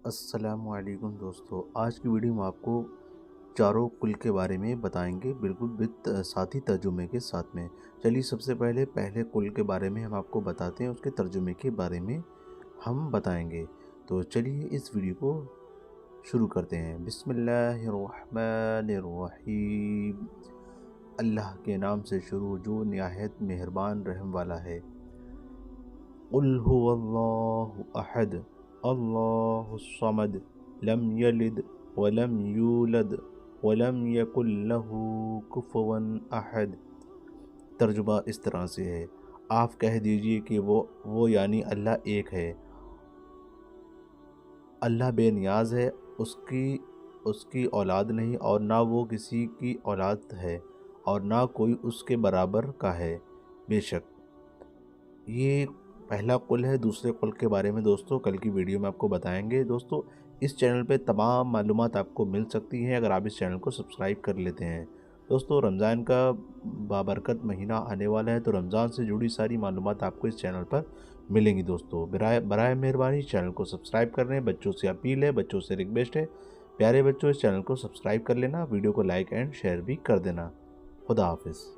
السلام علیکم دوستو، آج کی ویڈیو میں آپ کو چاروں کل کے بارے میں بتائیں گے، بالکل ساتھی ترجمے کے ساتھ میں۔ چلیے سب سے پہلے کل کے بارے میں ہم آپ کو بتاتے ہیں، اس کے ترجمے کے بارے میں ہم بتائیں گے۔ تو چلیے اس ویڈیو کو شروع کرتے ہیں۔ بسم اللہ الرحمن الرحیم۔ اللہ کے نام سے شروع جو نہایت مہربان رحم والا ہے۔ قل هو اللہ احد اللہ الصمد لم یلد ولم یولد ولم یکن له کفوا احد۔ ترجمہ اس طرح سے ہے، آپ کہہ دیجئے کہ وہ یعنی اللہ ایک ہے، اللہ بے نیاز ہے، اس کی اولاد نہیں اور نہ وہ کسی کی اولاد ہے اور نہ کوئی اس کے برابر کا ہے، بے شک۔ یہ پہلا قل ہے۔ دوسرے قل کے بارے میں دوستو کل کی ویڈیو میں آپ کو بتائیں گے۔ دوستو اس چینل پہ تمام معلومات آپ کو مل سکتی ہیں اگر آپ اس چینل کو سبسکرائب کر لیتے ہیں۔ دوستو رمضان کا بابرکت مہینہ آنے والا ہے، تو رمضان سے جڑی ساری معلومات آپ کو اس چینل پر ملیں گی۔ دوستو برائے مہربانی چینل کو سبسکرائب کر لیں۔ بچوں سے اپیل ہے، بچوں سے ریکویسٹ ہے، پیارے بچوں اس چینل کو سبسکرائب کر لینا، ویڈیو کو لائک اینڈ شیئر بھی کر دینا۔ خدا حافظ۔